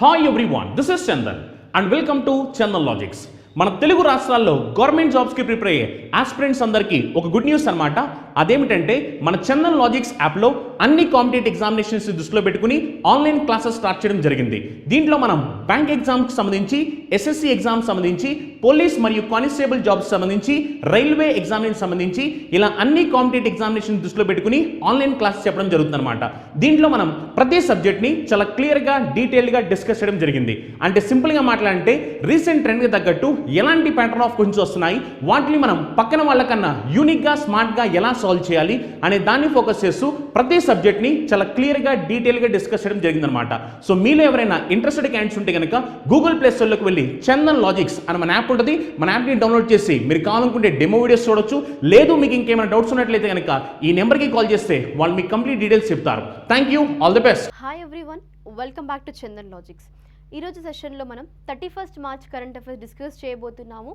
Hi everyone, this is Chandan and welcome to Chandan logics. మన తెలుగు రాష్ట్రాల్లో government జాబ్స్కి ప్రిపేర్ అయ్యే ఆస్పిరెంట్స్ అందరికీ ఒక గుడ్ న్యూస్ అనమాట. అదేమిటంటే మన చందన్ లాజిక్స్ యాప్లో అన్ని కాంపిటేటివ్ ఎగ్జామినేషన్స్ దృష్టిలో పెట్టుకుని ఆన్లైన్ క్లాసెస్ స్టార్ట్ చేయడం జరిగింది. దీంట్లో మనం బ్యాంక్ ఎగ్జామ్కి సంబంధించి, ఎస్ఎస్సి ఎగ్జామ్ సంబంధించి, పోలీస్ మరియు కానిస్టేబుల్ జాబ్స్ సంబంధించి, రైల్వే ఎగ్జామినేషన్ సంబంధించి ఇలా అన్ని కాంపిటేటివ్ ఎగ్జామినేషన్ దృష్టిలో పెట్టుకుని ఆన్లైన్ క్లాసెస్ చెప్పడం జరుగుతుంది అనమాట. దీంట్లో మనం ప్రతి సబ్జెక్ట్ని చాలా క్లియర్గా డీటెయిల్గా డిస్కస్ చేయడం జరిగింది. అంటే సింపుల్గా మాట్లాడంటే రీసెంట్ ట్రెండ్కి తగ్గట్టు ఎలాంటి ప్యాటర్న్ ఆఫ్ క్వశ్చన్స్ వస్తున్నాయి, వాటిని మనం పక్కన వాళ్ళకన్నా యూనిక్గా స్మార్ట్గా ఎలా సాల్వ్ చేయాలి అనే దాన్ని ఫోకస్ చేస్తూ ప్రతి సబ్జెక్ట్ని చాలా క్లియర్గా డీటెయిల్గా డిస్కస్ చేయడం జరిగిందనమాట. సో మీలో ఎవరైనా ఇంట్రెస్టెడ్ క్యాండిడేట్స్ ఉంటే కనుక గూగుల్ ప్లే స్టోర్లోకి వెళ్ళి చందన్ లాజిక్స్ అని మన యాప్ ఉంటుంది, మన యాప్ని డౌన్లోడ్ చేసి మీరు కావాలనుకుంటే డెమో వీడియోస్ చూడొచ్చు. లేదు మీకు ఇంకేమైనా డౌట్స్ ఉన్నట్లయితే కనుక ఈ నెంబర్కి కాల్ చేస్తే వాళ్ళు మీకు కంప్లీట్ డీటెయిల్స్ చెప్తారు. Thank you, all the best. Hi everyone, welcome back to Chandan logics. ఈరోజు సెషన్లో మనం 31 మార్చ్ కరెంట్ అఫైర్స్ డిస్కస్ చేయబోతున్నాము.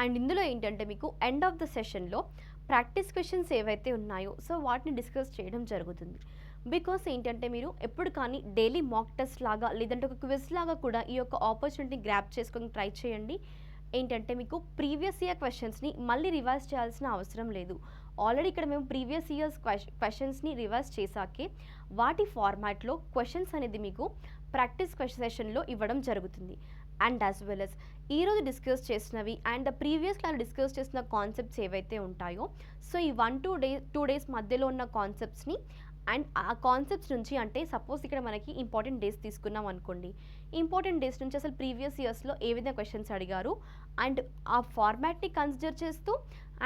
అండ్ ఇందులో ఏంటంటే మీకు ఎండ్ ఆఫ్ ద సెషన్లో ప్రాక్టీస్ క్వశ్చన్స్ ఏవైతే ఉన్నాయో సో వాటిని డిస్కస్ చేయడం జరుగుతుంది. బికాస్ ఏంటంటే మీరు ఎప్పుడు కానీ డైలీ మాక్ టెస్ట్ లాగా లేదంటే ఒక క్విజ్ లాగా కూడా ఈ యొక్క ఆపర్చునిటీని గ్రాప్ చేసుకొని ట్రై చేయండి. ఏంటంటే మీకు ప్రీవియస్ ఇయర్ క్వశ్చన్స్ని మళ్ళీ రివైజ్ చేయాల్సిన అవసరం లేదు. ఆల్రెడీ ఇక్కడ మేము ప్రీవియస్ ఇయర్స్ క్వశ్చన్స్ని రివైజ్ చేశాకే వాటి ఫార్మాట్లో క్వశ్చన్స్ అనేది మీకు ప్రాక్టీస్ క్వశ్చన్ సెషన్లో ఇవ్వడం జరుగుతుంది. అండ్ యాజ్ వెల్ as ఈరోజు డిస్కస్ చేసినవి అండ్ ప్రీవియస్ క్లాస్ డిస్కస్ చేసిన కాన్సెప్ట్స్ ఏవైతే ఉంటాయో సో ఈ 1-2 డేస్ మధ్యలో ఉన్న కాన్సెప్ట్స్ని అండ్ ఆ కాన్సెప్ట్స్ నుంచి అంటే సపోజ్ ఇక్కడ మనకి ఇంపార్టెంట్ డేస్ తీసుకున్నాం అనుకోండి, ఇంపార్టెంట్ డేస్ నుంచి అసలు ప్రీవియస్ ఇయర్స్లో ఏ విధంగా క్వశ్చన్స్ అడిగారు అండ్ ఆ ఫార్మాట్ని కన్సిడర్ చేస్తూ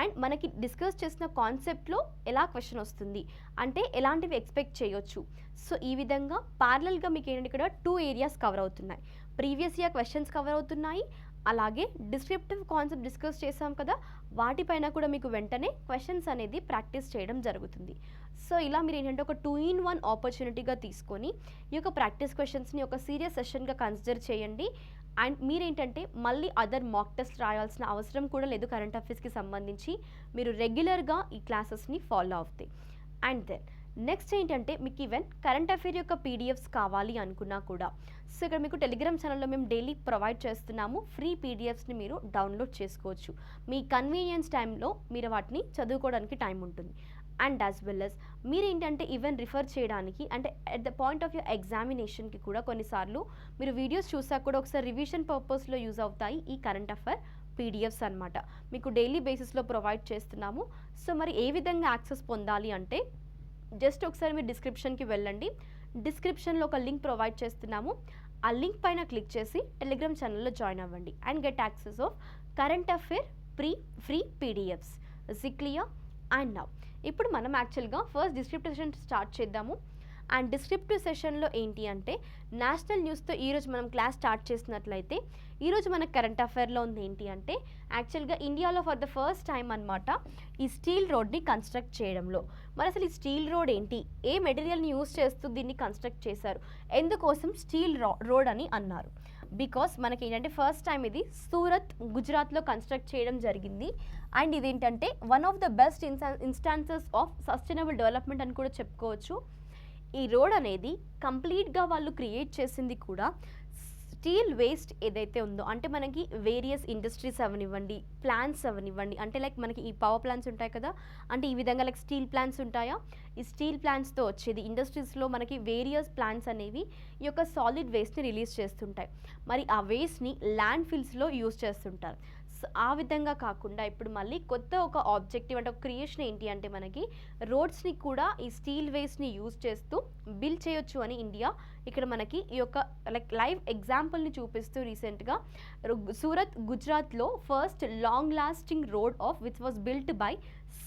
అండ్ మనకి డిస్కస్ చేసిన కాన్సెప్ట్లో ఎలా క్వశ్చన్ వస్తుంది అంటే ఎలాంటివి ఎక్స్పెక్ట్ చేయొచ్చు. సో ఈ విధంగా ప్యారలల్గా మీకు ఏంటంటే ఇక్కడ 2 ఏరియాస్ కవర్ అవుతున్నాయి. ప్రీవియస్ ఇయర్ క్వశ్చన్స్ కవర్ అవుతున్నాయి, అలాగే డిస్క్రిప్టివ్ కాన్సెప్ట్ డిస్కస్ చేసాం కదా వాటిపైన కూడా మీకు వెంటనే క్వశ్చన్స్ అనేది ప్రాక్టీస్ చేయడం జరుగుతుంది. సో ఇలా మీరు ఏంటంటే ఒక 2-in-1 ఆపర్చునిటీగా తీసుకొని ఈ యొక్క ప్రాక్టీస్ క్వశ్చన్స్ని ఒక సీరియస్ సెషన్గా కన్సిడర్ చేయండి. అండ్ మీరేంటంటే మళ్ళీ అదర్ మాక్ టెస్ట్ రాయాల్సిన అవసరం కూడా లేదు. కరెంట్ అఫైర్స్కి సంబంధించి మీరు రెగ్యులర్గా ఈ క్లాసెస్ని ఫాలో అవుతాయి. అండ్ దెన్ నెక్స్ట్ ఏంటంటే మీకు ఈవెన్ కరెంట్ అఫైర్ యొక్క పీడిఎఫ్స్ కావాలి అనుకున్నా కూడా సో ఇక్కడ మీకు టెలిగ్రామ్ ఛానల్లో మేము డైలీ ప్రొవైడ్ చేస్తున్నాము. ఫ్రీ పీడిఎఫ్స్ని మీరు డౌన్లోడ్ చేసుకోవచ్చు. మీ కన్వీనియన్స్ టైంలో మీరు వాటిని చదువుకోవడానికి టైం ఉంటుంది. అండ్ యాజ్ వెల్ as మీరు ఏంటంటే ఈవెన్ రిఫర్ చేయడానికి అంటే at the point of your ఎగ్జామినేషన్కి కూడా కొన్నిసార్లు మీరు వీడియోస్ చూసాక కూడా ఒకసారి రివిజన్ పర్పస్లో యూజ్ అవుతాయి ఈ కరెంట్ అఫైర్ పీడిఎఫ్స్ అనమాట. మీకు డైలీ బేసిస్లో ప్రొవైడ్ చేస్తున్నాము. సో మరి ఏ విధంగా యాక్సెస్ పొందాలి అంటే జస్ట్ ఒకసారి మీరు డిస్క్రిప్షన్కి వెళ్ళండి. డిస్క్రిప్షన్లో ఒక లింక్ ప్రొవైడ్ చేస్తున్నాము. ఆ లింక్ పైన క్లిక్ చేసి టెలిగ్రామ్ ఛానల్లో జాయిన్ అవ్వండి and get access of current affair free PDFs. Clear? And now ఇప్పుడు మనం యాక్చువల్గా ఫస్ట్ డిస్క్రిప్టివ్ సెషన్ స్టార్ట్ చేద్దాము. అండ్ డిస్క్రిప్టివ్ సెషన్లో ఏంటి అంటే నేషనల్ న్యూస్తో ఈరోజు మనం క్లాస్ స్టార్ట్ చేసినట్లయితే ఈరోజు మన కరెంట్ అఫైర్లో ఉంది ఏంటి అంటే యాక్చువల్గా ఇండియాలో ఫర్ ద ఫస్ట్ టైం అనమాట ఈ స్టీల్ రోడ్ని కన్స్ట్రక్ట్ చేయడంలో. మరి అసలు ఈ స్టీల్ రోడ్ ఏంటి, ఏ మెటీరియల్ని యూజ్ చేస్తూ దీన్ని కన్స్ట్రక్ట్ చేశారు, ఎందుకోసం స్టీల్ రోడ్ అని అన్నారు? బికాస్ మనకి ఏంటంటే ఫస్ట్ టైం ఇది సూరత్ గుజరాత్లో కన్స్ట్రక్ట్ చేయడం జరిగింది. అండ్ ఇదేంటంటే one of the best instances of sustainable development అని కూడా చెప్పుకోవచ్చు. ఈ రోడ్ అనేది కంప్లీట్గా వాళ్ళు క్రియేట్ చేసింది కూడా స్టీల్ వేస్ట్ ఏదైతే ఉందో అంటే మనకి వేరియస్ ఇండస్ట్రీస్ అవనివ్వండి, ప్లాంట్స్ అవనివ్వండి, అంటే లైక్ మనకి ఈ పవర్ ప్లాంట్స్ ఉంటాయి కదా, అంటే ఈ విధంగా లైక్ స్టీల్ ప్లాంట్స్ ఉంటాయా, ఈ స్టీల్ ప్లాంట్స్తో వచ్చేది ఇండస్ట్రీస్లో మనకి వేరియస్ ప్లాంట్స్ అనేవి ఈ యొక్క సాలిడ్ వేస్ట్ని రిలీజ్ చేస్తుంటాయి. మరి ఆ వేస్ట్ని ల్యాండ్ ఫిల్స్లో యూజ్ చేస్తుంటారు. ఆ విధంగా కాకుండా ఇప్పుడు మళ్ళీ కొత్త ఒక ఆబ్జెక్టివ్ అంటే ఒక క్రియేషన్ ఏంటి అంటే మనకి రోడ్స్ని కూడా ఈ స్టీల్ వేస్ట్ని యూజ్ చేస్తూ బిల్డ్ చేయొచ్చు అని ఇండియా ఇక్కడ మనకి ఈ యొక్క లైక్ లైవ్ ఎగ్జాంపుల్ని చూపిస్తూ రీసెంట్గా సూరత్ గుజరాత్లో first long lasting road of which was built by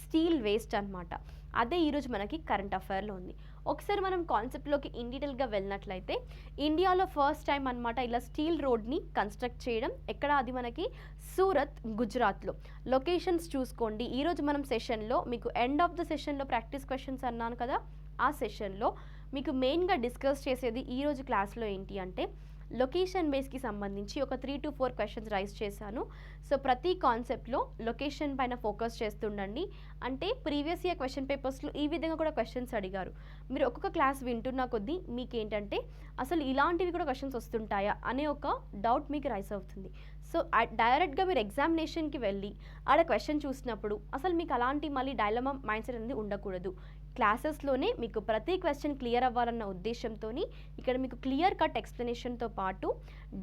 steel waste అనమాట. అదే ఈరోజు మనకి కరెంట్ అఫైర్లో ఉంది. ఒకసారి మనం కాన్సెప్ట్లోకి ఇన్ డీటెయిల్గా వెళ్ళినట్లయితే ఇండియాలో ఫస్ట్ టైం అనమాట ఇలా స్టీల్ రోడ్ని కన్స్ట్రక్ట్ చేయడం. ఎక్కడ? అది మనకి సూరత్ గుజరాత్లో. లొకేషన్స్ చూసుకోండి. ఈరోజు మనం సెషన్లో మీకు ఎండ్ ఆఫ్ ద సెషన్లో ప్రాక్టీస్ క్వశ్చన్స్ అన్నాను కదా, ఆ సెషన్లో మీకు మెయిన్గా డిస్కస్ చేసేది ఈరోజు క్లాస్లో ఏంటి అంటే లొకేషన్ బేస్కి సంబంధించి ఒక 3 to 4 క్వశ్చన్స్ రైజ్ చేశాను. సో ప్రతి కాన్సెప్ట్లో లొకేషన్ పైన ఫోకస్ చేస్తుండండి. అంటే ప్రీవియస్ ఇయర్ క్వశ్చన్ పేపర్స్లో ఈ విధంగా కూడా క్వశ్చన్స్ అడిగారు. మీరు ఒక్కొక్క క్లాస్ వింటున్న కొద్దీ మీకు ఏంటంటే అసలు ఇలాంటివి కూడా క్వశ్చన్స్ వస్తుంటాయా అనే ఒక డౌట్ మీకు రైజ్ అవుతుంది. సో డైరెక్ట్గా మీరు ఎగ్జామినేషన్కి వెళ్ళి ఆడ క్వశ్చన్ చూసినప్పుడు అసలు మీకు అలాంటి మళ్ళీ డైలమా మైండ్ సెట్ అనేది ఉండకూడదు. క్లాసెస్లోనే మీకు ప్రతి క్వశ్చన్ క్లియర్ అవ్వాలన్న ఉద్దేశంతో ఇక్కడ మీకు క్లియర్ కట్ ఎక్స్ప్లెనేషన్తో పాటు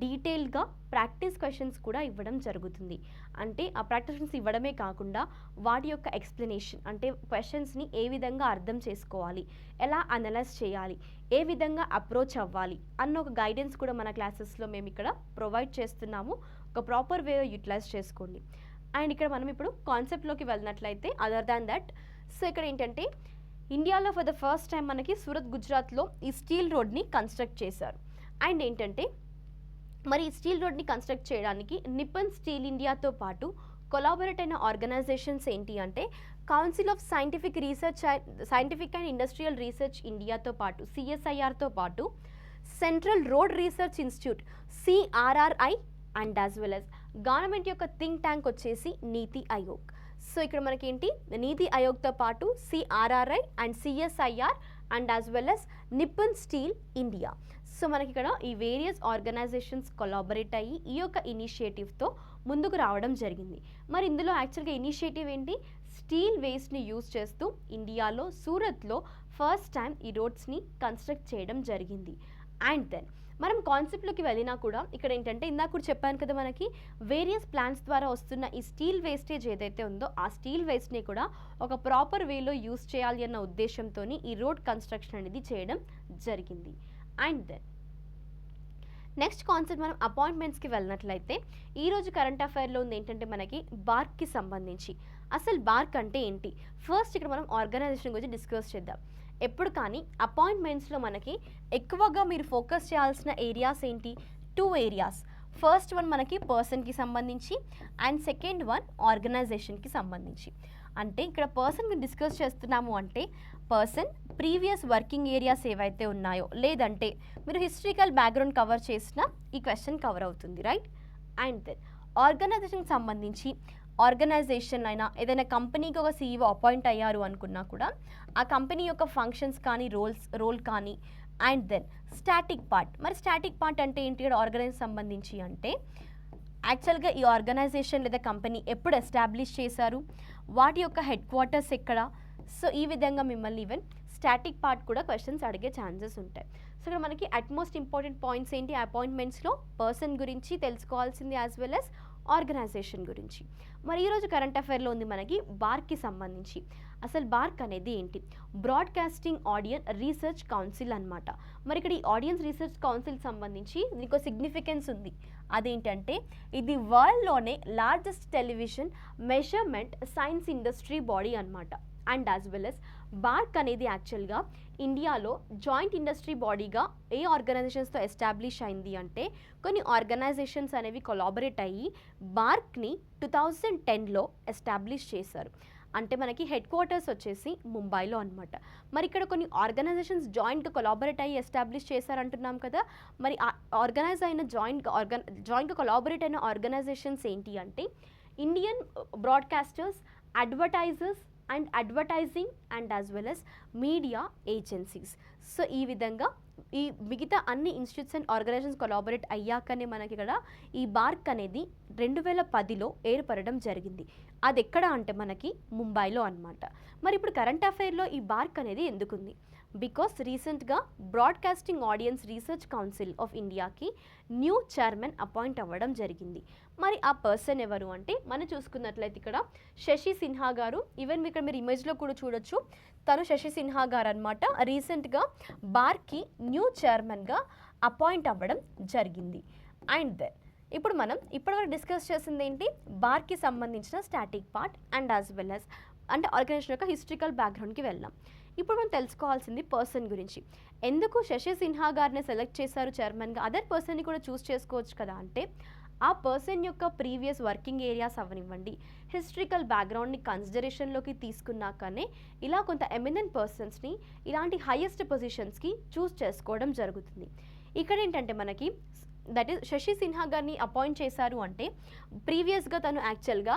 డీటెయిల్గా ప్రాక్టీస్ క్వశ్చన్స్ కూడా ఇవ్వడం జరుగుతుంది. అంటే ఆ ప్రాక్టీస్ క్వశ్చన్స్ ఇవ్వడమే కాకుండా వాటి యొక్క ఎక్స్ప్లెనేషన్ అంటే క్వశ్చన్స్ని ఏ విధంగా అర్థం చేసుకోవాలి, ఎలా అనలైజ్ చేయాలి, ఏ విధంగా అప్రోచ్ అవ్వాలి అన్న ఒక గైడెన్స్ కూడా మన క్లాసెస్లో మేము ఇక్కడ ప్రొవైడ్ చేస్తున్నాము. ఒక ప్రాపర్ వే యూటిలైజ్ చేసుకోండి. అండ్ ఇక్కడ మనం ఇప్పుడు కాన్సెప్ట్లోకి వెళ్ళినట్లయితే అదర్ దాన్ దట్, సో ఇక్కడ ఏంటంటే ఇండియాలో ఫర్ ద ఫస్ట్ టైం మనకి సూరత్ గుజరాత్లో ఈ స్టీల్ రోడ్ని కన్స్ట్రక్ట్ చేశారు. అండ్ ఏంటంటే మరి ఈ స్టీల్ రోడ్ని కన్స్ట్రక్ట్ చేయడానికి నిప్పన్ స్టీల్ ఇండియాతో పాటు కొలాబరేట్ అయిన ఆర్గనైజేషన్స్ ఏంటి అంటే council of scientific and industrial research ఇండియాతో పాటు CSIRతో పాటు central road research institute CRRI and as well as government యొక్క థింక్ ట్యాంక్ వచ్చేసి నీతి ఆయోగ్. సో ఇక్కడ మనకేంటి నీతి ఆయోగ్తో పాటు CRRI and CSIR and as well as Nippon steel India. So మనకి ఇక్కడ ఈ వేరియస్ ఆర్గనైజేషన్స్ కొలాబరేట్ అయ్యి ఈ యొక్క ఇనిషియేటివ్తో ముందుకు రావడం జరిగింది. మరి ఇందులో యాక్చువల్గా ఇనిషియేటివ్ ఏంటి, స్టీల్ వేస్ట్ని యూజ్ చేస్తూ ఇండియాలో సూరత్లో ఫస్ట్ టైం ఈ రోడ్స్ని కన్స్ట్రక్ట్ చేయడం జరిగింది. అండ్ దెన్ మనం కాన్సెప్ట్లోకి వెళ్ళినా కూడా ఇక్కడ ఏంటంటే ఇందాక కూడా చెప్పాను కదా, మనకి వేరియస్ ప్లాంట్స్ ద్వారా వస్తున్న ఈ స్టీల్ వేస్టేజ్ ఏదైతే ఉందో ఆ స్టీల్ వేస్ట్ని కూడా ఒక ప్రాపర్ వేలో యూస్ చేయాలి అన్న ఉద్దేశంతో ఈ రోడ్ కన్స్ట్రక్షన్ అనేది చేయడం జరిగింది. అండ్ దెన్ నెక్స్ట్ కాన్సెప్ట్ మనం అపాయింట్మెంట్స్కి వెళ్ళినట్లయితే ఈరోజు కరెంట్ అఫైర్లో ఉంది ఏంటంటే మనకి బార్క్కి సంబంధించి. అసలు బార్క్ అంటే ఏంటి, ఫస్ట్ ఇక్కడ మనం ఆర్గనైజేషన్ గురించి డిస్కస్ చేద్దాం. ఎప్పుడు కానీ అపాయింట్మెంట్స్లో మనకి ఎక్కువగా మీరు ఫోకస్ చేయాల్సిన ఏరియాస్ ఏంటి, 2 ఏరియాస్. ఫస్ట్ వన్ మనకి పర్సన్కి సంబంధించి అండ్ సెకండ్ వన్ ఆర్గనైజేషన్కి సంబంధించి. అంటే ఇక్కడ పర్సన్ మీరు డిస్కస్ చేస్తున్నాము అంటే పర్సన్ ప్రీవియస్ వర్కింగ్ ఏరియాస్ ఏవైతే ఉన్నాయో లేదంటే మీరు హిస్టరికల్ బ్యాక్గ్రౌండ్ కవర్ చేసిన ఈ క్వశ్చన్ కవర్ అవుతుంది, రైట్. అండ్ దెన్ ఆర్గనైజేషన్కి సంబంధించి ఆర్గనైజేషన్ అయినా ఏదైనా కంపెనీకి ఒక CEO అపాయింట్ అయ్యారు అనుకున్నా కూడా ఆ కంపెనీ యొక్క ఫంక్షన్స్ కానీ రోల్ కానీ. And then static part. మరి స్టాటిక్ పార్ట్ అంటే ఏంటి ఇక్కడ ఆర్గనైజేషన్ సంబంధించి అంటే యాక్చువల్గా ఈ ఆర్గనైజేషన్ లేదా కంపెనీ ఎప్పుడు ఎస్టాబ్లిష్ చేశారు, వాటి యొక్క హెడ్ క్వార్టర్స్ ఎక్కడ. సో ఈ విధంగా మిమ్మల్ని ఈవెన్ స్టాటిక్ పార్ట్ కూడా క్వశ్చన్స్ అడిగే ఛాన్సెస్ ఉంటాయి. సో ఇక్కడ మనకి అట్మోస్ట్ ఇంపార్టెంట్ పాయింట్స్ ఏంటి అపాయింట్మెంట్స్లో, పర్సన్ గురించి తెలుసుకోవాల్సింది యాజ్ వెల్ యాజ్ ఆర్గనైజేషన్ గురించి. మరి ఈరోజు కరెంట్ అఫైర్లో ఉంది మనకి బార్క్కి సంబంధించి. అసలు బార్క్ అనేది ఏంటి, బ్రాడ్కాస్టింగ్ ఆడియన్స్ రీసెర్చ్ కౌన్సిల్ అనమాట. మరి ఇక్కడ ఈ ఆడియన్స్ రీసెర్చ్ కౌన్సిల్ సంబంధించి దీనికి సిగ్నిఫికెన్స్ ఉంది. అదేంటంటే ఇది వరల్డ్లోనే largest television measurement science industry body అనమాట. And as well as BARC అనేది యాక్చువల్గా ఇండియాలో జాయింట్ ఇండస్ట్రీ బాడీగా ఏ ఆర్గనైజేషన్స్తో ఎస్టాబ్లిష్ అయింది అంటే కొన్ని ఆర్గనైజేషన్స్ అనేవి కొలాబరేట్ అయ్యి బార్క్ని 2010లో ఎస్టాబ్లిష్ చేశారు. అంటే మనకి హెడ్ క్వార్టర్స్ వచ్చేసి ముంబైలో అనమాట. మరి ఇక్కడ కొన్ని ఆర్గనైజేషన్స్ జాయింట్గా కొలాబరేట్ అయ్యి ఎస్టాబ్లిష్ చేశారంటున్నాం కదా. మరి ఆర్గనైజ్ అయిన జాయింట్గా కొలాబరేట్ అయిన ఆర్గనైజేషన్స్ ఏంటి అంటే Indian broadcasters, advertisers and advertising and as well as media agencies. So ఈ విధంగా ఈ మిగతా అన్ని ఇన్స్టిట్యూట్స్ అండ్ ఆర్గనైజేషన్స్ కొలాబరేట్ అయ్యాకనే మనకి ఇక్కడ ఈ బార్క్ అనేది 2010లో ఏర్పడడం జరిగింది. అది ఎక్కడ అంటే మనకి ముంబైలో అనమాట. మరి ఇప్పుడు కరెంట్ అఫైర్లో ఈ బార్క్ అనేది ఎందుకుంది, బికాస్ రీసెంట్గా broadcasting audience research council of ఇండియాకి న్యూ చైర్మన్ అపాయింట్ అవ్వడం జరిగింది. మరి ఆ పర్సన్ ఎవరు అంటే మనం చూసుకున్నట్లయితే ఇక్కడ శశి సిన్హా గారు. ఈవెన్ ఇక్కడ మీరు ఇమేజ్లో కూడా చూడొచ్చు, తను శశి సిన్హా గారు అనమాట. రీసెంట్గా బార్కి న్యూ చైర్మన్గా అపాయింట్ అవ్వడం జరిగింది. అండ్ దెన్ ఇప్పుడు మనం ఇప్పటివరకు డిస్కస్ చేసింది ఏంటి, బార్కి సంబంధించిన static part and as well as అంటే ఆర్గనైజేషన్ యొక్క హిస్టరికల్ బ్యాక్గ్రౌండ్కి వెళ్ళాం. ఇప్పుడు మనం తెలుసుకోవాల్సింది పర్సన్ గురించి. ఎందుకు శశి సిన్హా గారిని సెలెక్ట్ చేశారు చైర్మన్గా, అదర్ పర్సన్ని కూడా చూస్ చేసుకోవచ్చు కదా అంటే ఆ పర్సన్ యొక్క ప్రీవియస్ వర్కింగ్ ఏరియాస్ అవనివ్వండి, హిస్టరికల్ బ్యాక్గ్రౌండ్ని కన్సిడరేషన్లోకి తీసుకున్నాకనే ఇలా కొంత ఎమినెంట్ పర్సన్స్ని ఇలాంటి హైయెస్ట్ పొజిషన్స్కి చూస్ చేసుకోవడం జరుగుతుంది. ఇక్కడ ఏంటంటే మనకి దట్ ఈస్ శశి సిన్హా గారిని అపాయింట్ చేశారు అంటే ప్రీవియస్గా తను యాక్చువల్గా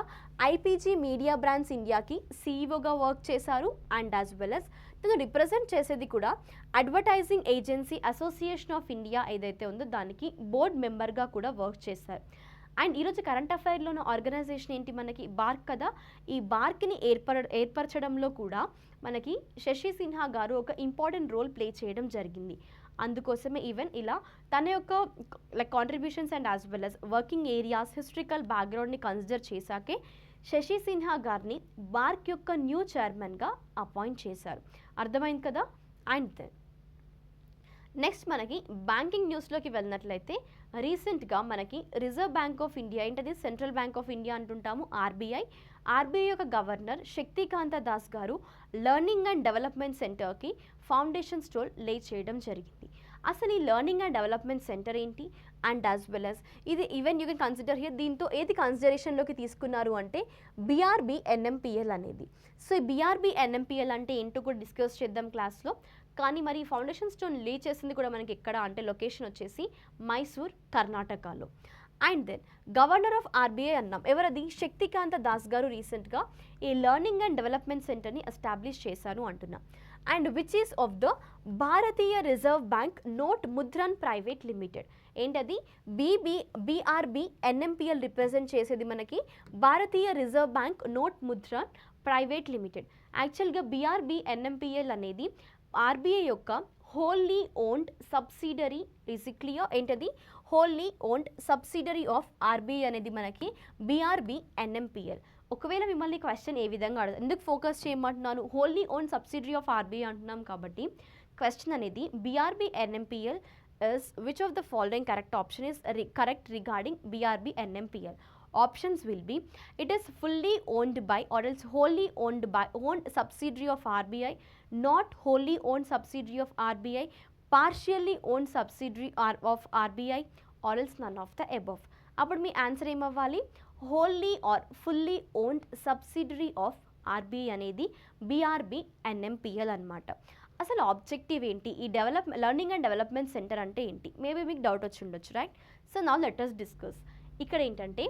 ఐపీజీ మీడియా బ్రాండ్స్ ఇండియాకి సీఈఓగా వర్క్ చేశారు అండ్ యాజ్ వెల్ as తను రిప్రజెంట్ చేసేది కూడా advertising agency association of India ఏదైతే ఉందో దానికి బోర్డ్ మెంబర్గా కూడా వర్క్ చేశారు. అండ్ ఈరోజు కరెంట్ అఫైర్లో ఉన్న ఆర్గనైజేషన్ ఏంటి, మనకి బార్క్ కదా. ఈ బార్క్ని ఏర్పరచడంలో కూడా మనకి శశి సిన్హా గారు ఒక ఇంపార్టెంట్ రోల్ ప్లే చేయడం జరిగింది. అందుకోసమే ఈవెన్ ఇలా తన యొక్క contributions and as well as working areas historical బ్యాక్గ్రౌండ్ని కన్సిడర్ చేశాకే శశి సిన్హా గారిని బార్క్ యొక్క న్యూ చైర్మన్గా అపాయింట్ చేశారు. అర్థమైంది కదా. అండ్ దెన్ నెక్స్ట్ మనకి బ్యాంకింగ్ న్యూస్లోకి వెళ్ళినట్లయితే రీసెంట్గా మనకి రిజర్వ్ బ్యాంక్ ఆఫ్ ఇండియా ఏంటది, సెంట్రల్ బ్యాంక్ ఆఫ్ ఇండియా అంటుంటాము, ఆర్బీఐ యొక్క గవర్నర్ శక్తికాంత దాస్ గారు లెర్నింగ్ అండ్ డెవలప్మెంట్ సెంటర్కి ఫౌండేషన్ స్టోన్ లే చేయడం జరిగింది. అసలు ఈ లెర్నింగ్ అండ్ డెవలప్మెంట్ సెంటర్ ఏంటి అండ్ యాజ్ వెల్ as ఇది even you can consider here, దీంతో ఏది కన్సిడరేషన్లోకి తీసుకున్నారు అంటే బీఆర్బీ ఎన్ఎంపిఎల్ అనేది. సో ఈ బీఆర్బీ ఎన్ఎంపిఎల్ అంటే ఏంటో కూడా డిస్కస్ చేద్దాం క్లాస్లో. కానీ మరి ఫౌండేషన్ స్టోన్ లే చేసింది కూడా మనకి ఎక్కడ అంటే లొకేషన్ వచ్చేసి మైసూర్, కర్ణాటకలో. And then governor of RBI అన్నాం, ఎవరది, శక్తికాంత దాస్ గారు రీసెంట్గా ఈ లెర్నింగ్ అండ్ డెవలప్మెంట్ సెంటర్ని ఎస్టాబ్లిష్ చేశారు అంటున్నాం. And which is of the Bharatiya reserve bank note Mudran private limited. ఏంటది, బీఆర్బీ ఎన్ఎంపిఎల్ రిప్రజెంట్ చేసేది మనకి Bharatiya reserve bank note Mudran private limited. యాక్చువల్గా బీఆర్బీ ఎన్ఎంపిఎల్ అనేది ఆర్బీఐ యొక్క హోల్లీ ఓన్డ్ సబ్సిడరీ, క్లియర్ ఏంటది, wholly owned subsidiary of RBI అనేది మనకి బీఆర్బీ ఎన్ఎంపిఎల్. ఒకవేళ మిమ్మల్ని క్వశ్చన్ ఏ విధంగా అడుగుతుంది, ఎందుకు ఫోకస్ చేయమంటున్నాను, wholly own subsidiary of RBI అంటున్నాం కాబట్టి క్వశ్చన్ అనేది BRB NMPL is which of the following correct option is correct regarding BRB NMPL. Options will be it is fully owned by or else wholly owned by owned subsidiary of RBI, not wholly owned subsidiary of RBI, partially owned subsidiary of RBI or else none of the above. అప్పుడు మీ answer ఏమవ్వాలి, wholly or fully owned subsidiary of RBI అనేది BRB NMPL అన్నమాట. అసలు objective ఏంటి, ఈ learning and development centre అంటే ఏంటి, maybe మీకు డౌట్ వచ్చి ఉండొచ్చు, right. So now let us discuss. ఇక్కడ ఏంటంటే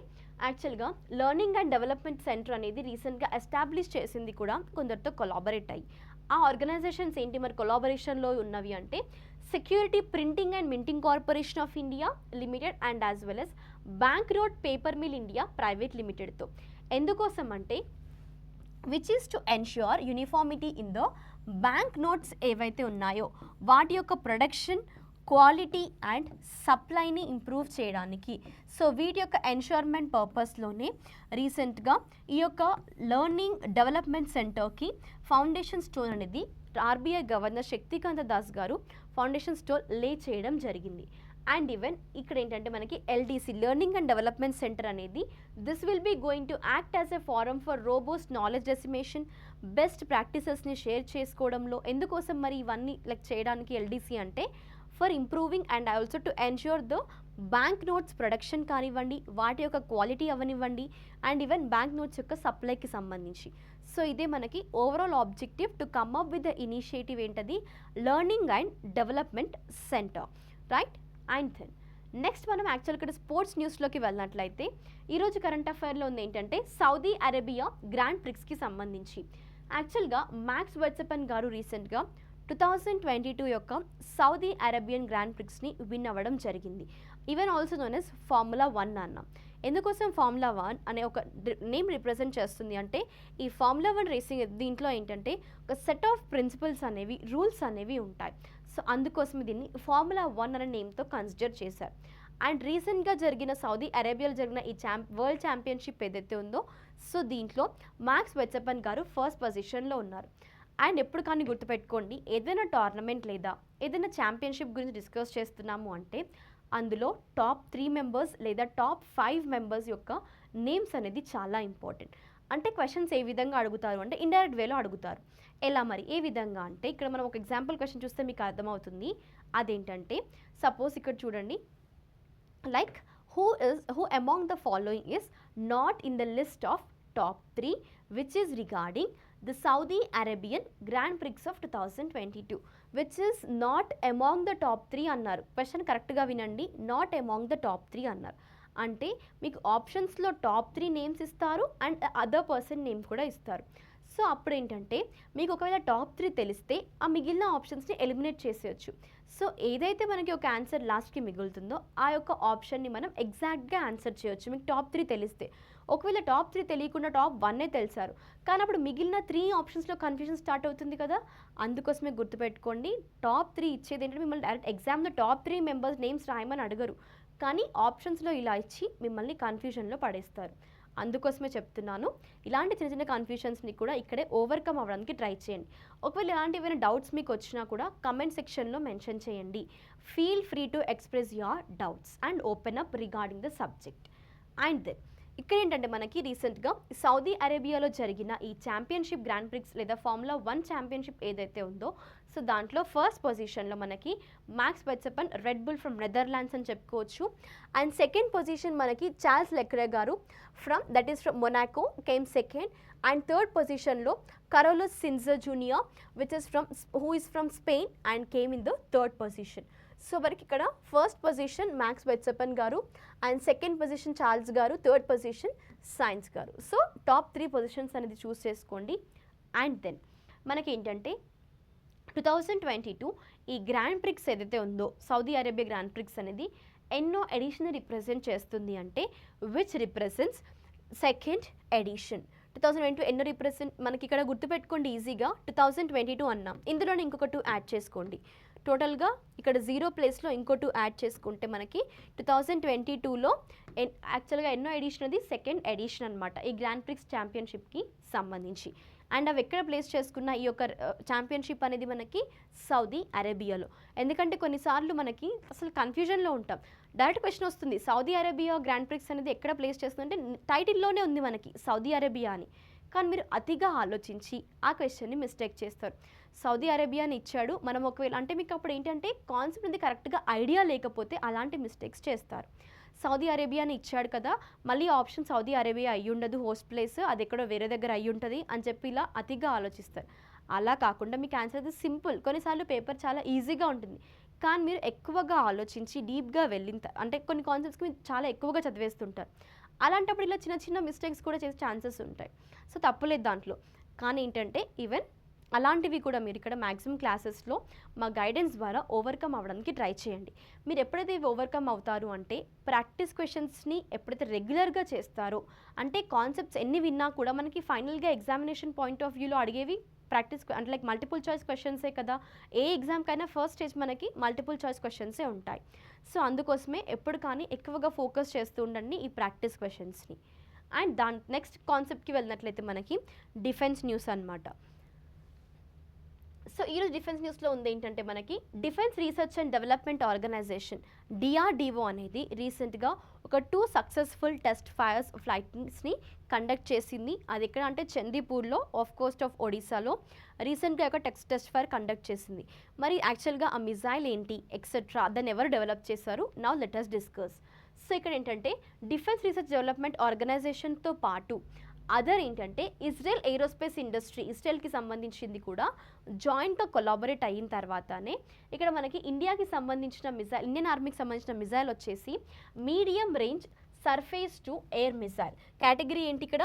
యాక్చువల్గా లెర్నింగ్ అండ్ డెవలప్మెంట్ సెంటర్ అనేది రీసెంట్గా ఎస్టాబ్లిష్ చేసింది కూడా కొందరితో కొలాబరేట్ అయ్యి. ఆ ఆర్గనైజేషన్స్ ఏంటి మరి కొలాబరేషన్లో ఉన్నవి అంటే security printing and minting corporation of India limited and as well as bank note paper mill India private లిమిటెడ్తో. ఎందుకోసం అంటే which is to ensure uniformity in the bank notes ఏవైతే ఉన్నాయో వాటి యొక్క ప్రొడక్షన్, క్వాలిటీ అండ్ సప్లైని ఇంప్రూవ్ చేయడానికి. So వీటి యొక్క ఎన్ష్యూర్మెంట్ పర్పస్లోనే రీసెంట్గా ఈ యొక్క లెర్నింగ్ డెవలప్మెంట్ సెంటర్కి ఫౌండేషన్ స్టోన్ అనేది RBI governor Shaktikanta Das garu foundation stone lay చేయడం జరిగింది. అండ్ ఈవెన్ ఇక్కడ ఏంటంటే మనకి LDC learning and development centre అనేది this will be going to act as a forum for robust knowledge dissemination, best ప్రాక్టీసెస్ని షేర్ చేసుకోవడంలో. ఎందుకోసం మరి ఇవన్నీ చేయడానికి ఎల్డీసీ అంటే for improving and also to ensure the bank notes production కానివ్వండి, వాటి యొక్క క్వాలిటీ అవనివ్వండి అండ్ ఈవెన్ బ్యాంక్ నోట్స్ యొక్క సప్లైకి సంబంధించి. సో ఇదే మనకి overall objective to come up with the initiative ఏంటది, learning and development centre, right. And then next మనం యాక్చువల్ ఇక్కడ స్పోర్ట్స్ న్యూస్లోకి వెళ్ళినట్లయితే ఈరోజు కరెంట్ అఫైర్లో ఉంది ఏంటంటే సౌదీ అరేబియా గ్రాండ్ ప్రిక్స్కి సంబంధించి. యాక్చువల్గా మ్యాక్స్ వెర్స్టెపెన్ గారు రీసెంట్గా 2022 యొక్క సౌదీ అరేబియన్ గ్రాండ్ ప్రిక్స్ని విన్ అవ్వడం జరిగింది. Even also known as formula 1 అన్నాం. ఎందుకోసం ఫార్ములా 1 అనే ఒక నేమ్ రిప్రజెంట్ చేస్తుంది అంటే ఈ ఫార్ములా 1 రేసింగ్ దీంట్లో ఏంటంటే ఒక సెట్ ఆఫ్ ప్రిన్సిపల్స్ అనేవి, రూల్స్ అనేవి ఉంటాయి. సో అందుకోసం దీన్ని ఫార్ములా 1 అనే నేమ్తో కన్సిడర్ చేశారు. అండ్ రీసెంట్గా జరిగిన సౌదీ అరేబియాలో జరిగిన ఈ వరల్డ్ ఛాంపియన్షిప్ ఏదైతే ఉందో సో దీంట్లో మ్యాక్స్ వెర్స్టెపెన్ గారు ఫస్ట్ పొజిషన్లో ఉన్నారు. అండ్ ఎప్పుడు కానీ గుర్తుపెట్టుకోండి, ఏదైనా టోర్నమెంట్ లేదా ఏదైనా ఛాంపియన్షిప్ గురించి డిస్కస్ చేస్తున్నాము అంటే అందులో టాప్ 3 మెంబర్స్ లేదా టాప్ 5 మెంబర్స్ యొక్క నేమ్స్ అనేది చాలా ఇంపార్టెంట్. అంటే క్వశ్చన్స్ ఏ విధంగా అడుగుతారు అంటే ఇండైరెక్ట్ వేలో అడుగుతారు. ఎలా మరి, ఏ విధంగా అంటే ఇక్కడ మనం ఒక ఎగ్జాంపుల్ క్వశ్చన్ చూస్తే మీకు అర్థమవుతుంది. అదేంటంటే సపోజ్ ఇక్కడ చూడండి, like who among the following is not in the list of top 3 which is regarding the Saudi Arabian Grand Prix of 2022 which is not among the top 3 అన్నారు. క్వశ్చన్ కరెక్ట్గా వినండి, not among the top 3 అన్నారు. అంటే మీకు ఆప్షన్స్లో top 3 names ఇస్తారు and other person name కూడా ఇస్తారు. సో అప్పుడు ఏంటంటే మీకు ఒకవేళ టాప్ 3 తెలిస్తే ఆ మిగిలిన ఆప్షన్స్ని ఎలిమినేట్ చేసేయచ్చు. సో ఏదైతే మనకి ఒక ఆన్సర్ లాస్ట్కి మిగులుతుందో ఆ యొక్క ఆప్షన్ని మనం ఎగ్జాక్ట్గా ఆన్సర్ చేయొచ్చు మీకు టాప్ 3 తెలిస్తే. ఒకవేళ టాప్ 3 తెలియకుండా టాప్ 1 తెలిసారు కానీ అప్పుడు మిగిలిన 3 ఆప్షన్స్లో కన్ఫ్యూజన్ స్టార్ట్ అవుతుంది కదా. అందుకోసమే గుర్తుపెట్టుకోండి, టాప్ 3 ఇచ్చేది ఏంటంటే మిమ్మల్ని డైరెక్ట్ ఎగ్జామ్లో టాప్ 3 మెంబర్స్ నేమ్స్ రాయమని అడగరు, కానీ ఆప్షన్స్లో ఇలా ఇచ్చి మిమ్మల్ని కన్ఫ్యూజన్లో పడేస్తారు. అందుకోసమే చెప్తున్నాను, ఇలాంటి చిన్న చిన్న కన్ఫ్యూషన్స్ని కూడా ఇక్కడే ఓవర్కమ్ అవ్వడానికి ట్రై చేయండి. ఒకవేళ ఇలాంటి ఏమైనా డౌట్స్ మీకు వచ్చినా కూడా కమెంట్ సెక్షన్లో మెన్షన్ చేయండి. Feel free to express your doubts and open up regarding the subject. And then ఇక్కడ ఏంటంటే మనకి రీసెంట్గా సౌదీ అరేబియాలో జరిగిన ఈ ఛాంపియన్షిప్ గ్రాండ్ ప్రిక్స్ లేదా ఫార్ములా 1 ఛాంపియన్షిప్ ఏదైతే ఉందో సో దాంట్లో ఫస్ట్ పొజిషన్లో మనకి Max Verstappen Red Bull from Netherlands అని చెప్పుకోవచ్చు. అండ్ సెకండ్ పొజిషన్ మనకి చార్ల్స్ లెక్రే గారు from Monaco came second. And third పొజిషన్లో Carlos Sainz junior who is from Spain and came in the third position. So మనకి ఇక్కడ first position max వెర్స్టెపెన్ గారు and second position Charles గారు, third position science గారు. So top 3 positions అనేది చూస్ చేసుకోండి. And then మనకి ఏంటంటే 2022 ఈ గ్రాండ్ ప్రిక్స్ ఏదైతే ఉందో సౌదీ అరేబియా గ్రాండ్ ప్రిక్స్ అనేది ఎన్నో ఎడిషన్ రిప్రజెంట్ చేస్తుంది అంటే విచ్ రిప్రజెంట్స్ సెకండ్ ఎడిషన్. 2022 ఎన్నో రిప్రజెంట్ మనకి ఇక్కడ గుర్తుపెట్టుకోండి ఈజీగా 2022 అన్నాం, ఇందులోనే ఇంకొక 2 యాడ్ చేసుకోండి. టోటల్గా ఇక్కడ 0 ప్లేస్లో ఇంకో 2 యాడ్ చేసుకుంటే మనకి 2022లో యాక్చువల్గా ఎన్నో ఎడిషన్ అది సెకండ్ ఎడిషన్ అనమాట ఈ గ్రాండ్ ప్రిక్స్ ఛాంపియన్షిప్కి సంబంధించి. అండ్ అవి ఎక్కడ ప్లేస్ చేసుకున్న ఈ యొక్క ఛాంపియన్షిప్ అనేది మనకి సౌదీ అరేబియాలో. ఎందుకంటే కొన్నిసార్లు మనకి అసలు కన్ఫ్యూజన్లో ఉంటాం, డైరెక్ట్ క్వశ్చన్ వస్తుంది సౌదీ అరేబియా గ్రాండ్ ప్రిక్స్ అనేది ఎక్కడ ప్లేస్ చేస్తుందంటే టైటిల్లోనే ఉంది మనకి సౌదీ అరేబియా అని, కానీ మీరు అతిగా ఆలోచించి ఆ క్వశ్చన్ని మిస్టేక్ చేస్తారు. సౌదీ అరేబియాని ఇచ్చాడు మనం ఒకవేళ అంటే మీకు అప్పుడు ఏంటంటే కాన్సెప్ట్ అనేది కరెక్ట్గా ఐడియా లేకపోతే అలాంటి మిస్టేక్స్ చేస్తారు. సౌదీ అరేబియాని ఇచ్చాడు కదా మళ్ళీ ఆప్షన్ సౌదీ అరేబియా అయ్యి ఉండదు, హోస్ట్ ప్లేస్ అది ఎక్కడో వేరే దగ్గర అయ్యి ఉంటుంది అని చెప్పి ఇలా అతిగా ఆలోచిస్తారు. అలా కాకుండా మీకు ఆన్సర్ అది సింపుల్. కొన్నిసార్లు పేపర్ చాలా ఈజీగా ఉంటుంది కానీ మీరు ఎక్కువగా ఆలోచించి డీప్గా వెళ్ళిన అంటే కొన్ని కాన్సెప్ట్స్కి మీరు చాలా ఎక్కువగా చదివేస్తుంటారు. అలాంటప్పుడు ఇలా చిన్న చిన్న మిస్టేక్స్ కూడా చేసే ఛాన్సెస్ ఉంటాయి. సో తప్పులేదు దాంట్లో. కానీ ఏంటంటే ఈవెన్ అలాంటివి కూడా మీరు ఇక్కడ మ్యాక్సిమం క్లాసెస్లో మా గైడెన్స్ ద్వారా ఓవర్కమ్ అవ్వడానికి ట్రై చేయండి. మీరు ఎప్పుడైతే ఇవి ఓవర్కమ్ అవుతారు అంటే ప్రాక్టీస్ క్వశ్చన్స్ని ఎప్పుడైతే రెగ్యులర్గా చేస్తారో అంటే కాన్సెప్ట్స్ ఎన్ని విన్నా కూడా మనకి ఫైనల్గా ఎగ్జామినేషన్ పాయింట్ ఆఫ్ వ్యూలో అడిగేవి ప్రాక్టీస్ అంటే లైక్ మల్టిపుల్ చాయిస్ క్వశ్చన్సే కదా. ఏ ఎగ్జామ్కైనా ఫస్ట్ స్టేజ్ మనకి మల్టిపుల్ చాయిస్ క్వశ్చన్సే ఉంటాయి. సో అందుకోసమే ఎప్పుడు కానీ ఎక్కువగా ఫోకస్ చేస్తూ ఉండండి ఈ ప్రాక్టీస్ క్వశ్చన్స్ని. అండ్ నెక్స్ట్ కాన్సెప్ట్కి వెళ్ళినట్లయితే మనకి డిఫెన్స్ న్యూస్ అన్నమాట. సో ఈరోజు డిఫెన్స్ న్యూస్లో ఉంది ఏంటంటే మనకి defence research and development organisation DRDO అనేది రీసెంట్గా ఒక 2 సక్సెస్ఫుల్ టెస్ట్ ఫైర్స్ ఫ్లైట్స్ని కండక్ట్ చేసింది. అది ఎక్కడ అంటే చందీపూర్లో ఆఫ్ కోస్ట్ ఆఫ్ ఒడిశాలో రీసెంట్గా ఒక టెస్ట్ ఫైర్ కండక్ట్ చేసింది. మరి యాక్చువల్గా ఆ మిజైల్ ఏంటి ఎక్సెట్రా దాన్ని ఎవరు డెవలప్ చేశారు, now let us discuss. So ఇక్కడ ఏంటంటే డిఫెన్స్ రీసెర్చ్ డెవలప్మెంట్ ఆర్గనైజేషన్తో పాటు అదర్ ఏంటంటే ఇజ్రాయెల్ ఏరోస్పేస్ ఇండస్ట్రీ ఇజ్రాయెల్కి సంబంధించింది కూడా జాయింట్గా కొలాబరేట్ అయిన తర్వాతనే ఇక్కడ మనకి ఇండియాకి సంబంధించిన మిజైల్ ఇండియన్ ఆర్మీకి సంబంధించిన మిజైల్ వచ్చేసి medium range surface to air missile category ఏంటి ఇక్కడ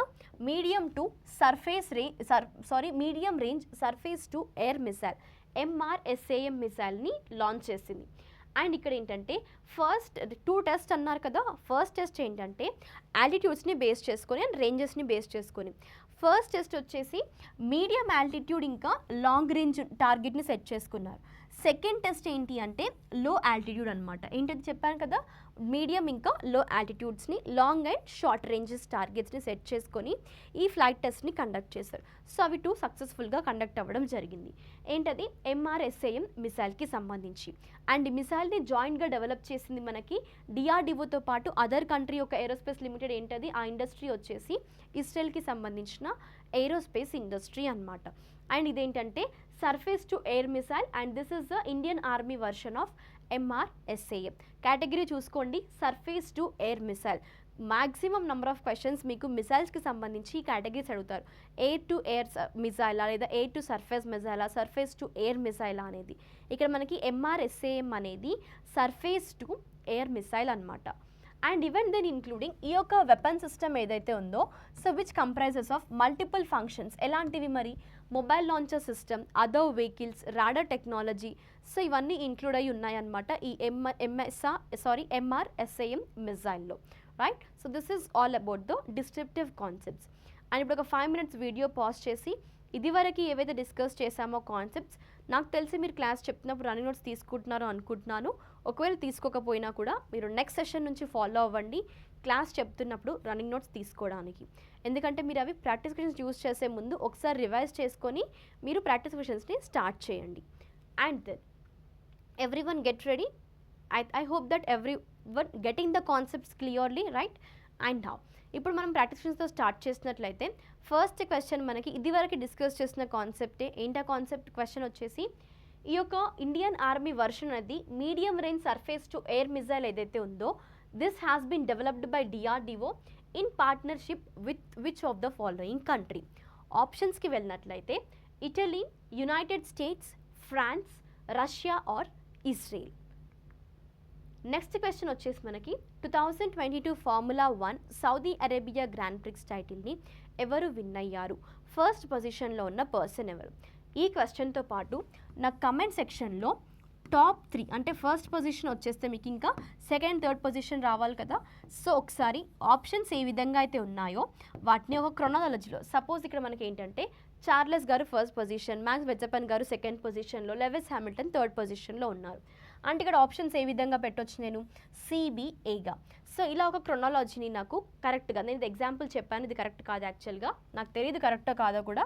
medium range surface to air missile MRSAM మిజైల్ని లాంచ్ చేసింది. అండ్ ఇక్కడ ఏంటంటే ఫస్ట్ 2 టెస్ట్ అన్నారు కదా, ఫస్ట్ టెస్ట్ ఏంటంటే ఆల్టిట్యూడ్స్ని బేస్ చేసుకొని అండ్ రేంజెస్ని బేస్ చేసుకొని. ఫస్ట్ టెస్ట్ వచ్చేసి మీడియం ఆల్టిట్యూడ్ ఇంకా లాంగ్ రేంజ్ టార్గెట్ని సెట్ చేసుకున్నారు. సెకండ్ టెస్ట్ ఏంటి అంటే లో ఆల్టిట్యూడ్ అనమాట. ఏంటది చెప్పాను కదా మీడియం ఇంకా లో ఆల్టిట్యూడ్స్ని లాంగ్ అండ్ షార్ట్ రేంజెస్ టార్గెట్స్ని సెట్ చేసుకొని ఈ ఫ్లైట్ టెస్ట్ని కండక్ట్ చేశారు. సో అవి 2 సక్సెస్ఫుల్గా కండక్ట్ అవ్వడం జరిగింది. ఏంటది MRSAM మిసైల్కి సంబంధించి. అండ్ ఈ మిసైల్ని జాయింట్గా డెవలప్ చేసింది మనకి DRDOతో పాటు అదర్ కంట్రీ యొక్క ఏరోస్పేస్ లిమిటెడ్ ఏంటది ఆ ఇండస్ట్రీ వచ్చేసి ఇజ్రాయెల్కి సంబంధించిన ఏరోస్పేస్ ఇండస్ట్రీ అనమాట. అండ్ ఇదేంటంటే surface to air missile and this is the Indian army version of MRSAM. Category చూసుకోండి surface to air missile. Maximum number of questions మీకు మిసైల్స్కి సంబంధించి కేటగిరీస్ అడుగుతారు. ఎయిర్ టు ఎయిర్ మిసైలా, లేదా ఎయిర్ టు సర్ఫేస్ మిసైలా, సర్ఫేస్ టు ఎయిర్ మిసైలా అనేది. ఇక్కడ మనకి MRSAM అనేది సర్ఫేస్ టు ఎయిర్ మిసైల్ అనమాట. అండ్ ఈవెన్ దెన్ ఇంక్లూడింగ్ ఈ యొక్క వెపన్ సిస్టమ్ ఏదైతే ఉందో, so which comprises of multiple functions. ఎలాంటివి మరి? Mobile launcher system, other vehicles, radar technology, so ఇవన్నీ ఇంక్లూడ్ అయి ఉన్నాయన్నమాట ఈ MRSAM మిసైల్లో, right. So this is all about the descriptive concepts. And ఇప్పుడు ఒక 5 minutes వీడియో పాజ్ చేసి ఇదివరకు ఏవైతే డిస్కస్ చేసామో కాన్సెప్ట్స్, నాకు తెలిసి మీరు క్లాస్ చెప్తున్నప్పుడు రన్నింగ్ నోట్స్ తీసుకుంటున్నారో అనుకుంటున్నాను. ఒకవేళ తీసుకోకపోయినా కూడా మీరు నెక్స్ట్ సెషన్ నుంచి ఫాలో అవ్వండి క్లాస్ చెప్తున్నప్పుడు రన్నింగ్ నోట్స్ తీసుకోవడానికి. ఎందుకంటే మీరు అవి ప్రాక్టీస్ క్వశ్చన్స్ యూస్ చేసే ముందు ఒకసారి రివైజ్ చేసుకొని మీరు ప్రాక్టీస్ క్వశ్చన్స్ని స్టార్ట్ చేయండి. And then everyone get ready. I hope that everyone getting the concepts clearly, right? And now ఇప్పుడు మనం ప్రాక్టీస్ క్వశ్చన్స్తో స్టార్ట్ చేసినట్లయితే ఫస్ట్ క్వశ్చన్ మనకి ఇదివరకు డిస్కస్ చేసిన కాన్సెప్టే. ఏంటా కాన్సెప్ట్? క్వశ్చన్ వచ్చేసి ఈ యొక్క ఇండియన్ ఆర్మీ వర్షన్ అనేది medium range surface to air missile ఏదైతే ఉందో, this has been developed by DRDO in partnership with which of the following country. ఆప్షన్స్కి వెళ్ళినట్లయితే Italy, United States, France, Russia or Israel. Next question వచ్చేసి మనకి 2022 formula 1 Saudi Arabia grand prix టైటిల్ని ఎవరు win అయ్యారు? First పొజిషన్లో ఉన్న పర్సన్ ఎవరు? ఈ క్వశ్చన్తో పాటు నా కమెంట్ సెక్షన్లో టాప్ 3 అంటే ఫస్ట్ పొజిషన్ వచ్చేస్తే మీకు ఇంకా సెకండ్, థర్డ్ పొజిషన్ రావాలి కదా. సో ఒకసారి ఆప్షన్స్ ఏ విధంగా అయితే ఉన్నాయో వాటిని ఒక క్రొనాలజీలో, సపోజ్ ఇక్కడ మనకి ఏంటంటే చార్లెస్ గారు ఫస్ట్ పొజిషన్, మ్యాక్స్ వెర్స్టెపెన్ గారు సెకండ్ పొజిషన్లో, లెవిస్ హ్యామిల్టన్ థర్డ్ పొజిషన్లో ఉన్నారు. అంటే ఇక్కడ ఆప్షన్స్ ఏ విధంగా పెట్టొచ్చు నేను? CBAగా. సో ఇలా ఒక క్రొనాలజీని నాకు కరెక్ట్గా, నేను ఇది ఎగ్జాంపుల్ చెప్పాను, ఇది కరెక్ట్ కాదు యాక్చువల్గా, నాకు తెలియదు కరెక్టో కాదో కూడా.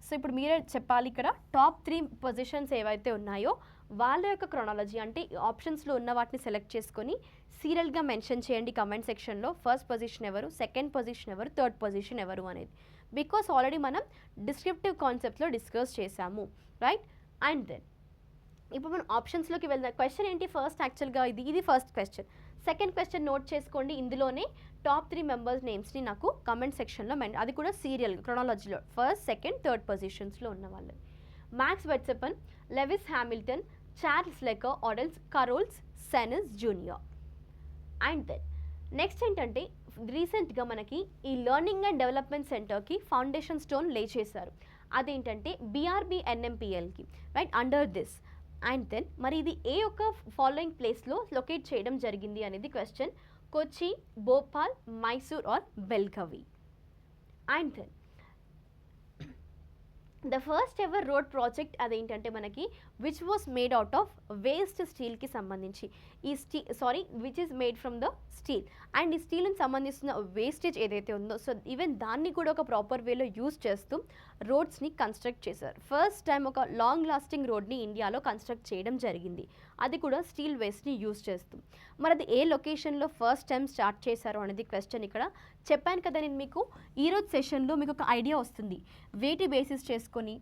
సో ఇప్పుడు మీరే చెప్పాలి. ఇక్కడ టాప్ 3 పొజిషన్స్ ఏవైతే ఉన్నాయో వాళ్ళ యొక్క క్రొనాలజీ, అంటే ఆప్షన్స్లో ఉన్న వాటిని సెలెక్ట్ చేసుకొని సీరియల్గా మెన్షన్ చేయండి కమెంట్ సెక్షన్లో. ఫస్ట్ పొజిషన్ ఎవరు, సెకండ్ పొజిషన్ ఎవరు, థర్డ్ పొజిషన్ ఎవరు అనేది. బికాస్ ఆల్రెడీ మనం డిస్క్రిప్టివ్ కాన్సెప్ట్లో డిస్కస్ చేసాము, రైట్. అండ్ దెన్ ఇప్పుడు మనం ఆప్షన్స్లోకి వెళ్దాం. క్వశ్చన్ ఏంటి ఫస్ట్? యాక్చువల్గా ఇది first question. Second question note చేసుకోండి. ఇందులోనే టాప్ 3 మెంబర్స్ నేమ్స్ని నాకు కమెంట్ సెక్షన్లో అది కూడా సీరియల్ క్రొనాలజీలో ఫస్ట్, సెకండ్, థర్డ్ పొజిషన్స్లో ఉన్న వాళ్ళు. Max Verstappen, Lewis Hamilton, Charles Leclerc, ఆడల్స్ Carlos Sainz Junior. And then next ఏంటంటే రీసెంట్గా మనకి ఈ లెర్నింగ్ అండ్ డెవలప్మెంట్ సెంటర్కి ఫౌండేషన్ స్టోన్ లే చేశారు. అదేంటంటే BRB NMPLకి, right, under this. And then మరి ఇది ఏ యొక్క ఫాలోయింగ్ ప్లేస్లో లొకేట్ చేయడం జరిగింది అనేది question. Kochi, Bhopal, Mysore or Belagavi. And then the first ever road project అదేంటంటే మనకి which was made out of waste స్టీల్కి సంబంధించి, ఈ which is made from the steel. And ఈ స్టీల్కి సంబంధించిన వేస్టేజ్ ఏదైతే ఉందో, సో ఈవెన్ దాన్ని కూడా ఒక ప్రాపర్ వేలో యూజ్ చేస్తూ రోడ్స్ని కన్స్ట్రక్ట్ చేశారు. ఫస్ట్ టైం ఒక లాంగ్ లాస్టింగ్ రోడ్ని ఇండియాలో కన్స్ట్రక్ట్ చేయడం జరిగింది, అది కూడా స్టీల్ వేస్ట్ని యూజ్ చేస్తూ. మరి అది ఏ లొకేషన్లో ఫస్ట్ టైం స్టార్ట్ చేశారు అనేది క్వశ్చన్. ఇక్కడ చెప్పాను కదా నేను మీకు, ఈరోజు సెషన్లో మీకు ఒక ఐడియా వస్తుంది. వేటి బేసిస్ చేసుకొని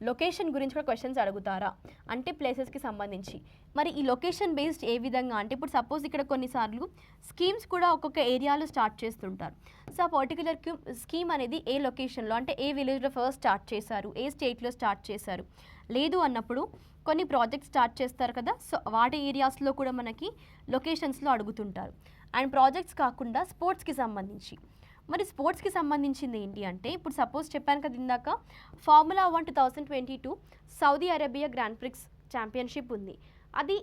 లొకేషన్ గురించి కూడా క్వశ్చన్స్ అడుగుతారా అంటే ప్లేసెస్కి సంబంధించి. మరి ఈ లొకేషన్ బేస్డ్ ఏ విధంగా అంటే ఇప్పుడు సపోజ్ ఇక్కడ కొన్నిసార్లు స్కీమ్స్ కూడా ఒక్కొక్క ఏరియాలో స్టార్ట్ చేస్తుంటారు. సో ఆ పర్టికులర్ స్కీమ్ అనేది ఏ లొకేషన్లో అంటే ఏ విలేజ్లో ఫస్ట్ స్టార్ట్ చేశారు, ఏ స్టేట్లో స్టార్ట్ చేశారు, లేదు అన్నప్పుడు కొన్ని ప్రాజెక్ట్స్ స్టార్ట్ చేస్తారు కదా. సో వాటి ఏరియాస్లో కూడా మనకి లొకేషన్స్లో అడుగుతుంటారు. అండ్ ప్రాజెక్ట్స్ కాకుండా స్పోర్ట్స్కి సంబంధించి, మరి స్పోర్ట్స్కి సంబంధించింది ఏంటి అంటే ఇప్పుడు సపోజ్ చెప్పాను కదా ఇందాక, formula 1 2022 Saudi Arabia grand prix championship ఉంది. అది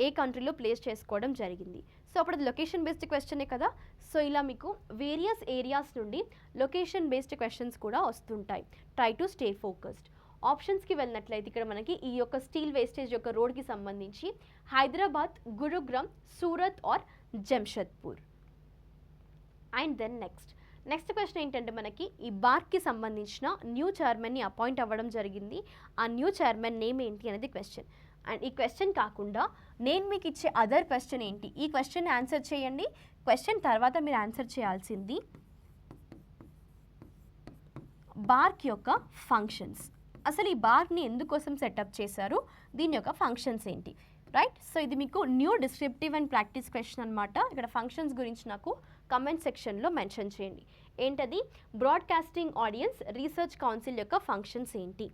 ఏ కంట్రీలో ప్లేస్ చేసుకోవడం జరిగింది. సో అప్పుడు అది లొకేషన్ బేస్డ్ క్వశ్చనే కదా. సో ఇలా మీకు వేరియస్ ఏరియాస్ నుండి లొకేషన్ బేస్డ్ క్వశ్చన్స్ కూడా వస్తుంటాయి. Try to stay focused. ఆప్షన్స్కి వెళ్ళినట్లయితే ఇక్కడ మనకి ఈ యొక్క స్టీల్ వేస్టేజ్ యొక్క రోడ్కి సంబంధించి Hyderabad, Gurugram, Surat or Jamshedpur. And then next question ఏంటంటే మనకి ఈ బార్క్కి సంబంధించిన న్యూ చైర్మన్ని అపాయింట్ అవ్వడం జరిగింది. ఆ న్యూ చైర్మన్ నేమ్ ఏంటి అనేది క్వశ్చన్. అండ్ ఈ క్వశ్చన్ కాకుండా నేను మీకు ఇచ్చే అదర్ క్వశ్చన్ ఏంటి, ఈ క్వశ్చన్ ఆన్సర్ చేయండి. క్వశ్చన్ తర్వాత మీరు ఆన్సర్ చేయాల్సింది బార్క్ యొక్క ఫంక్షన్స్. అసలు ఈ బార్క్ని ఎందుకోసం సెటప్ చేశారు, దీని యొక్క ఫంక్షన్స్ ఏంటి. రైట్. సో ఇది మీకు new descriptive and practice question అనమాట. ఇక్కడ ఫంక్షన్స్ గురించి నాకు కమెంట్ సెక్షన్లో మెన్షన్ చేయండి. ఏంటది? బ్రాడ్కాస్టింగ్ ఆడియన్స్ రీసెర్చ్ కౌన్సిల్ యొక్క ఫంక్షన్స్ ఏంటి?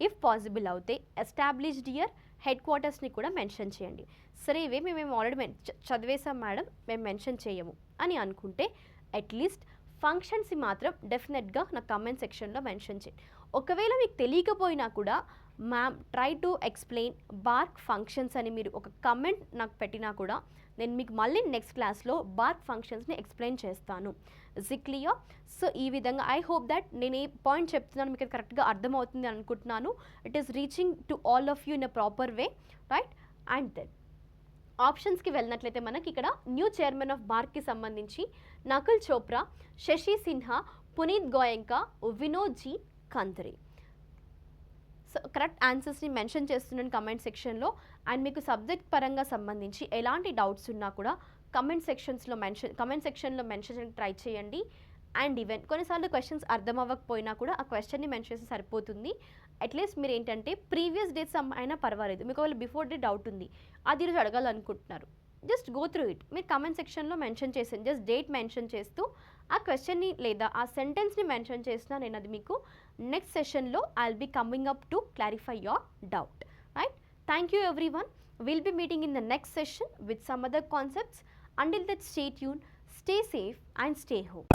ఇఫ్ పాసిబుల్ అవుతే ఎస్టాబ్లిష్డ్ ఇయర్, హెడ్ క్వార్టర్స్ని కూడా మెన్షన్ చేయండి. సరే ఇవే మేము ఆల్రెడీ చదివేసాం మేడం, మేము మెన్షన్ చేయము అని అనుకుంటే అట్లీస్ట్ ఫంక్షన్స్ని మాత్రం డెఫినెట్గా నా కమెంట్ సెక్షన్లో మెన్షన్ చేయండి. ఒకవేళ మీకు తెలియకపోయినా కూడా ma'am try to explain BARC functions అని మీరు ఒక కమెంట్ నాకు పెట్టినా కూడా నేను మీకు మళ్ళీ నెక్స్ట్ క్లాస్లో బార్క్ ఫంక్షన్స్ని ఎక్స్ప్లెయిన్ చేస్తాను. Is it clear? సో ఈ విధంగా ఐ హోప్ దట్ నేను ఏ పాయింట్ చెప్తున్నాను మీకు కరెక్ట్గా అర్థమవుతుంది అనుకుంటున్నాను. It is reaching to all of you in a proper way, right? And then ఆప్షన్స్కి వెళ్ళినట్లయితే మనకి ఇక్కడ న్యూ చైర్మన్ ఆఫ్ బార్క్కి సంబంధించి నకుల్ చోప్రా, శశి సిన్హా, పునీత్ గోయంకా, వినోద్ జీ కంత్రి. సో కరెక్ట్ ఆన్సర్స్ని మెన్షన్ చేస్తున్నాను కమెంట్ సెక్షన్లో. అండ్ మీకు సబ్జెక్ట్ పరంగా సంబంధించి ఎలాంటి డౌట్స్ ఉన్నా కూడా కమెంట్ సెక్షన్లో మెన్షన్ చేయడానికి ట్రై చేయండి. అండ్ ఈవెన్ కొన్నిసార్లు క్వశ్చన్స్ అర్థం అవ్వకపోయినా కూడా ఆ క్వశ్చన్ని మెన్షన్ చేస్తే సరిపోతుంది. అట్లీస్ట్ మీరు ఏంటంటే ప్రీవియస్ డేట్స్ అయినా పర్వాలేదు, మీకు ఒకవేళ బిఫోర్ డే డౌట్ ఉంది, అది ఈరోజు అడగాలనుకుంటున్నారు, జస్ట్ గో త్రూ ఇట్. మీరు కమెంట్ సెక్షన్లో మెన్షన్ చేసాను, జస్ట్ డేట్ మెన్షన్ చేస్తూ ఆ క్వశ్చన్ని లేదా ఆ సెంటెన్స్ని మెన్షన్ చేసినా నేను అది మీకు నెక్స్ట్ సెషన్లో I will be coming up to clarify your doubt, right? Thank you everyone. We'll be meeting in the next session with some other concepts. Until that, stay tuned, stay safe and stay home.